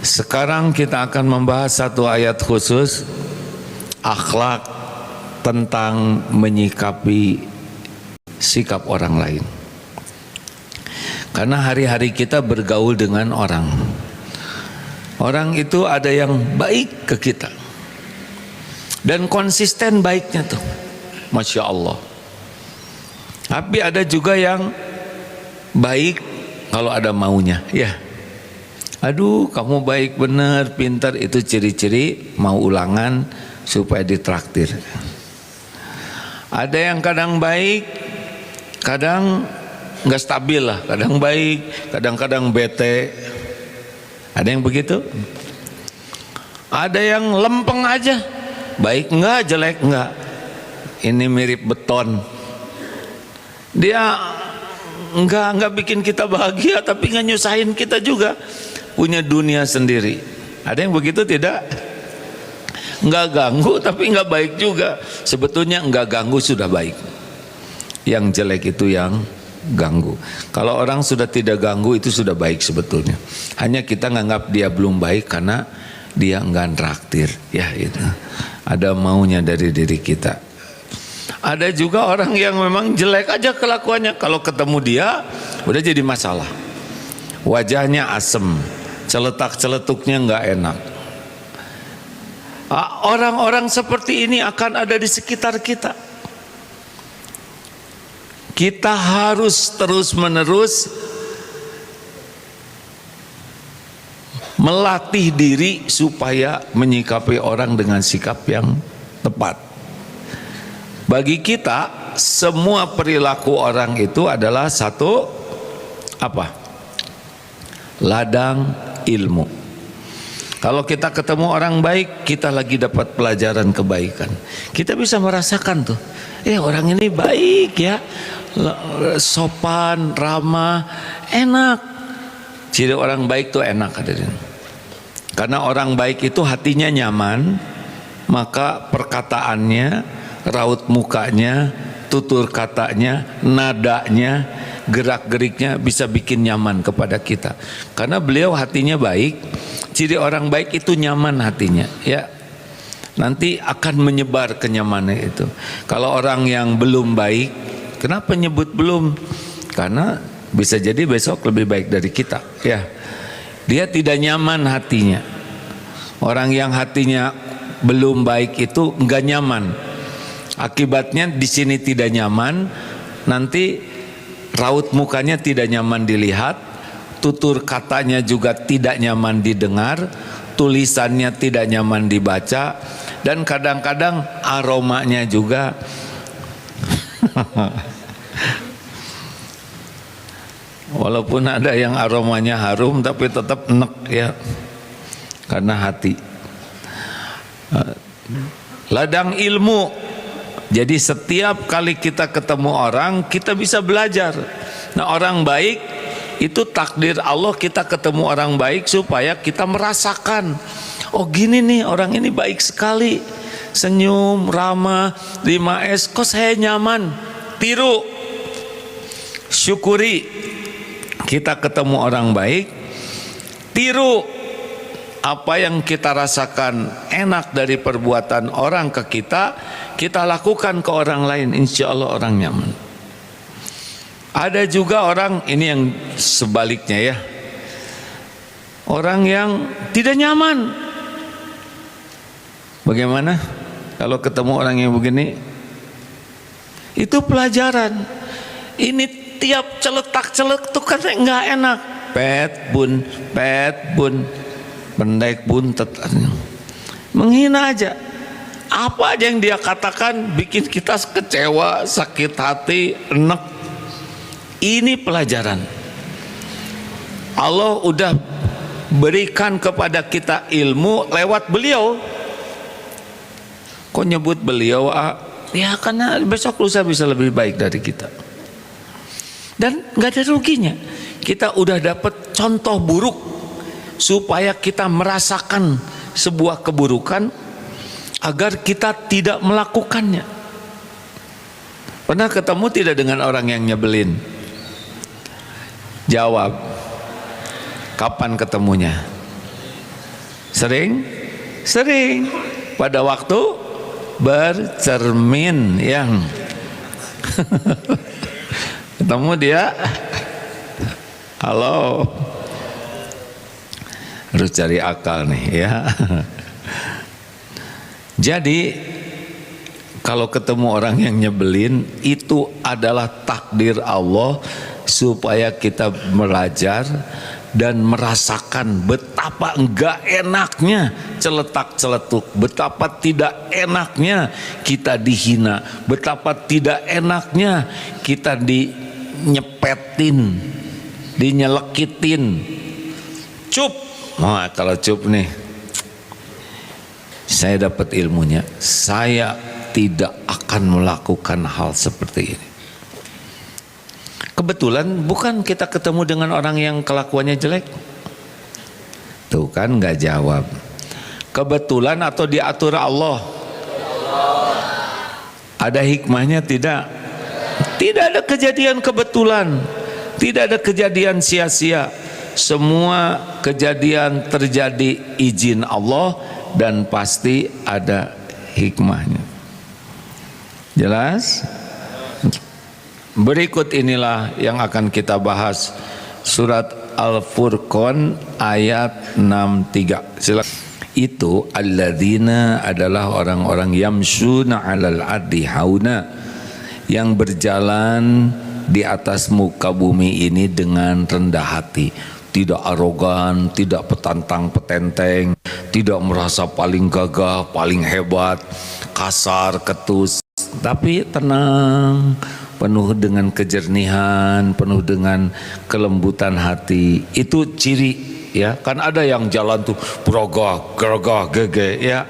Sekarang kita akan membahas satu ayat khusus, akhlak tentang menyikapi sikap orang lain. Karena hari-hari kita bergaul dengan orang. Orang itu ada yang baik ke kita dan konsisten baiknya tuh, Masya Allah. Tapi ada juga yang baik kalau ada maunya, ya. Aduh, kamu baik bener, pintar, itu ciri-ciri mau ulangan supaya ditraktir. Ada yang kadang baik, kadang nggak stabil lah, kadang baik, kadang-kadang bete. Ada yang begitu. Ada yang lempeng aja, baik enggak, jelek enggak. Ini mirip beton. Dia enggak bikin kita bahagia, tapi nggak nyusahin kita juga. Punya dunia sendiri. Ada yang begitu tidak? Enggak ganggu tapi enggak baik juga. Sebetulnya enggak ganggu sudah baik. Yang jelek itu yang ganggu. Kalau orang sudah tidak ganggu itu sudah baik sebetulnya. Hanya kita nganggap dia belum baik karena dia enggak traktir. Ya itu. Ada maunya dari diri kita. Ada juga orang yang memang jelek aja kelakuannya. Kalau ketemu dia udah jadi masalah. Wajahnya asem, celetak-celetuknya enggak enak. Orang-orang seperti ini akan ada di sekitar kita. Kita harus terus-menerus melatih diri supaya menyikapi orang dengan sikap yang tepat. Bagi kita, semua perilaku orang itu adalah satu apa? Ladang ilmu. Kalau kita ketemu orang baik, kita lagi dapat pelajaran kebaikan. Kita bisa merasakan tuh, orang ini baik ya, sopan, ramah, enak. Ciri orang baik tuh enak, hadirin. Karena orang baik itu hatinya nyaman, maka perkataannya, raut mukanya, tutur katanya, nadanya, gerak-geriknya bisa bikin nyaman kepada kita. Karena beliau hatinya baik. Ciri orang baik itu nyaman hatinya, ya. Nanti akan menyebar kenyamanan itu. Kalau orang yang belum baik, kenapa nyebut belum? Karena bisa jadi besok lebih baik dari kita, ya. Dia tidak nyaman hatinya. Orang yang hatinya belum baik itu enggak nyaman. Akibatnya di sini tidak nyaman, nanti raut mukanya tidak nyaman dilihat, tutur katanya juga tidak nyaman didengar, tulisannya tidak nyaman dibaca, dan kadang-kadang aromanya juga walaupun ada yang aromanya harum tapi tetap enek, ya, karena hati. Ladang ilmu. Jadi setiap kali kita ketemu orang, kita bisa belajar. Nah, orang baik itu takdir Allah, kita ketemu orang baik supaya kita merasakan, oh gini nih orang ini baik sekali, senyum, ramah, 5S, kok saya nyaman. Tiru, syukuri. Kita ketemu orang baik, tiru apa yang kita rasakan enak dari perbuatan orang ke kita, kita lakukan ke orang lain, insya Allah orang nyaman. Ada juga orang, ini yang sebaliknya ya, orang yang tidak nyaman. Bagaimana kalau ketemu orang yang begini? Itu pelajaran. Ini tiap celetak-celetuk kan nggak enak. Pet bun, pendek buntet, menghina aja. Apa aja yang dia katakan bikin kita kecewa, sakit hati, enek. Ini pelajaran. Allah udah berikan kepada kita ilmu lewat beliau. Kok nyebut beliau? Ya karena besok lusa bisa lebih baik dari kita. Dan gak ada ruginya. Kita udah dapat contoh buruk supaya kita merasakan sebuah keburukan agar kita tidak melakukannya. Pernah ketemu tidak dengan orang yang nyebelin? Jawab, kapan ketemunya? Sering? Sering. Pada waktu bercermin yang ketemu dia, halo, harus cari akal nih ya. Jadi kalau ketemu orang yang nyebelin, itu adalah takdir Allah supaya kita belajar dan merasakan betapa enggak enaknya celetak-celetuk, betapa tidak enaknya kita dihina, betapa tidak enaknya kita dinyepetin, dinyelekitin. Cup, nah, kalau cup nih, saya dapat ilmunya, saya tidak akan melakukan hal seperti ini. Kebetulan bukan kita ketemu dengan orang yang kelakuannya jelek. Tuh kan nggak jawab. Kebetulan atau diatur Allah? Ada hikmahnya tidak? Tidak ada kejadian kebetulan, tidak ada kejadian sia-sia. Semua kejadian terjadi izin Allah dan pasti ada hikmahnya. Jelas? Berikut inilah yang akan kita bahas, surat Al-Furqan ayat 63. Silakan. Itu alladzina adalah orang-orang yamshuna 'alal ardi hauna, yang berjalan di atas muka bumi ini dengan rendah hati, tidak arogan, tidak petantang petenteng, tidak merasa paling gagah, paling hebat, kasar, ketus, tapi tenang, penuh dengan kejernihan, penuh dengan kelembutan hati. Itu ciri, ya. Kan ada yang jalan tuh berogah, gergah, gege, ya.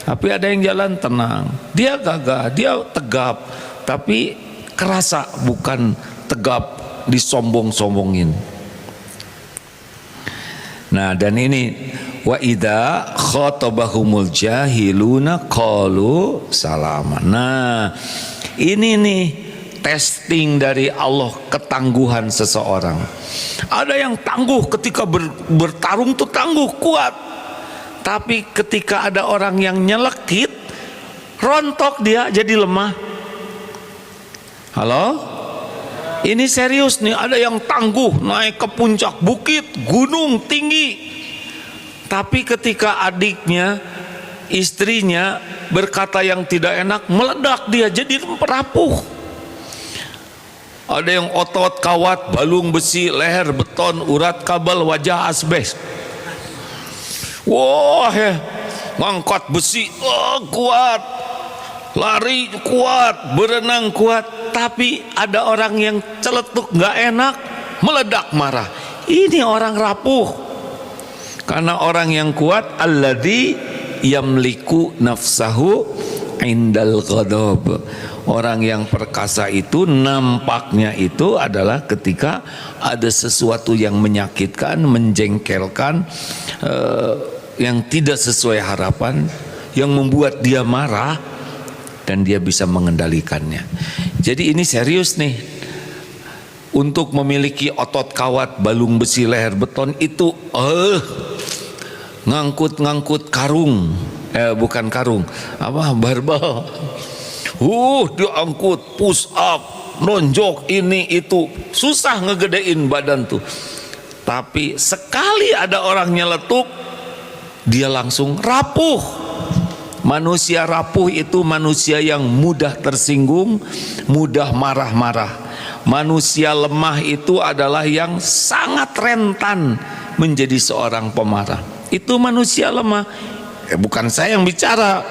Tapi ada yang jalan tenang, dia gagah, dia tegap, tapi kerasa bukan tegap disombong-sombongin. Nah, dan ini wa idza khatabahumul jahiluna qalu salama. Nah, ini nih testing dari Allah ketangguhan seseorang. Ada yang tangguh ketika bertarung tuh tangguh, kuat. Tapi ketika ada orang yang nyelekit, rontok dia jadi lemah. Halo? Ini serius nih, ada yang tangguh naik ke puncak bukit, gunung tinggi. Tapi ketika adiknya, istrinya berkata yang tidak enak, meledak dia jadi rapuh. Ada yang otot kawat, balung besi, leher beton, urat kabel, wajah asbes. Wah, ngangkat besi, kuat, lari kuat, berenang kuat. Tapi ada orang yang celetuk nggak enak, meledak marah. Ini orang rapuh. Karena orang yang kuat, alladzi yamliku nafsahu indal ghadab. Orang yang perkasa itu nampaknya itu adalah ketika ada sesuatu yang menyakitkan, menjengkelkan, yang tidak sesuai harapan, yang membuat dia marah, dan dia bisa mengendalikannya. Jadi ini serius nih. Untuk memiliki otot kawat, balung besi, leher beton itu ngangkut karung, bukan karung, apa, barbel. Diangkut, push up, nonjok, ini itu, susah ngegedein badan tuh. Tapi sekali ada orang nyeletuk, dia langsung rapuh. Manusia rapuh itu manusia yang mudah tersinggung, mudah marah-marah. Manusia lemah itu adalah yang sangat rentan menjadi seorang pemarah. Itu manusia lemah. Bukan saya yang bicara,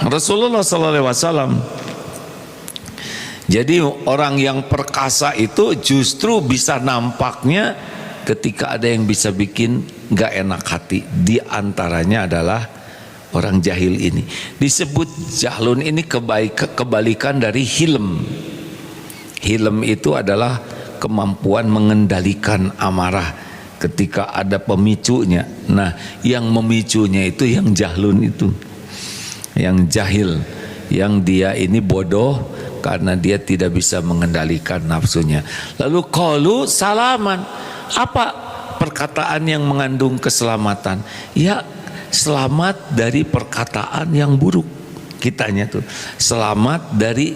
Rasulullah SAW. Jadi orang yang perkasa itu justru bisa nampaknya ketika ada yang bisa bikin gak enak hati. Di antaranya adalah orang jahil ini. Disebut jahlun ini kebalikan dari hilm. Hilm itu adalah kemampuan mengendalikan amarah ketika ada pemicunya. Nah, yang memicunya itu yang jahlun itu, yang jahil, yang dia ini bodoh karena dia tidak bisa mengendalikan nafsunya. Lalu qalu salaman, apa perkataan yang mengandung keselamatan? Ya, selamat dari perkataan yang buruk. Kitanya tuh selamat dari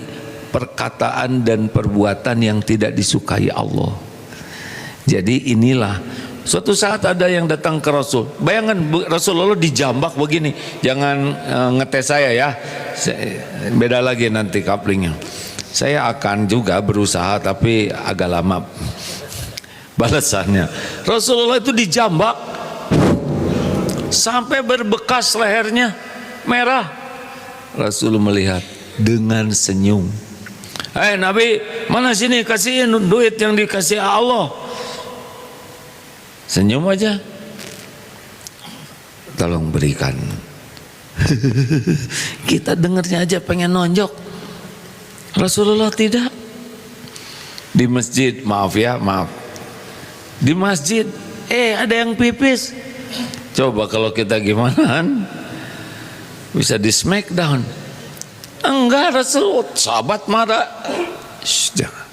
perkataan dan perbuatan yang tidak disukai Allah. Jadi inilah, suatu saat ada yang datang ke Rasul. Bayangkan Rasulullah dijambak begini. Jangan ngetes saya ya. Beda lagi nanti kaplingnya. Saya akan juga berusaha tapi agak lama balasannya. Rasulullah itu dijambak sampai berbekas lehernya merah. Rasul melihat dengan senyum. Nabi, mana sini kasihin duit yang dikasih Allah. Senyum aja. Tolong berikan. Kita dengarnya aja pengen nonjok. Rasulullah tidak. Di masjid, maaf. Di masjid, ada yang pipis. Coba kalau kita gimana? Bisa di smackdown. Enggak, Rasul, sahabat marah. Jangan.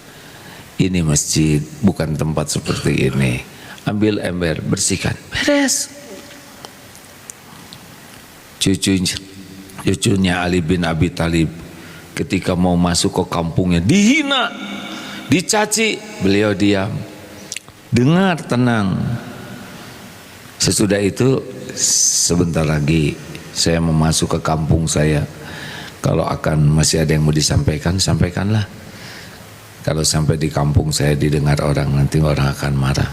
Ini masjid, bukan tempat seperti ini. Ambil ember, bersihkan, beres. Cucunya Ali bin Abi Thalib ketika mau masuk ke kampungnya dihina, dicaci, beliau diam. Dengar, tenang. Sesudah itu sebentar lagi saya mau masuk ke kampung saya. Kalau akan masih ada yang mau disampaikan, sampaikanlah. Kalau sampai di kampung saya didengar orang, nanti orang akan marah.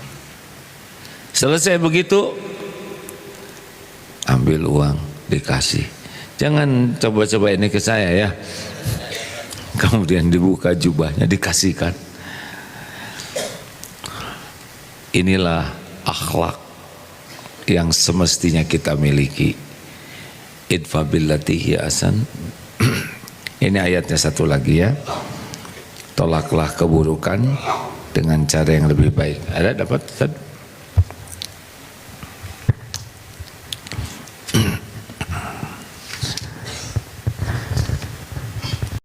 Selesai begitu, ambil uang, dikasih. Jangan coba-coba ini ke saya ya. Kemudian dibuka jubahnya, dikasihkan. Inilah akhlak yang semestinya kita miliki. Idfa billati hiya ahsan. Ini ayatnya satu lagi ya. Tolaklah keburukan dengan cara yang lebih baik. Ada dapat?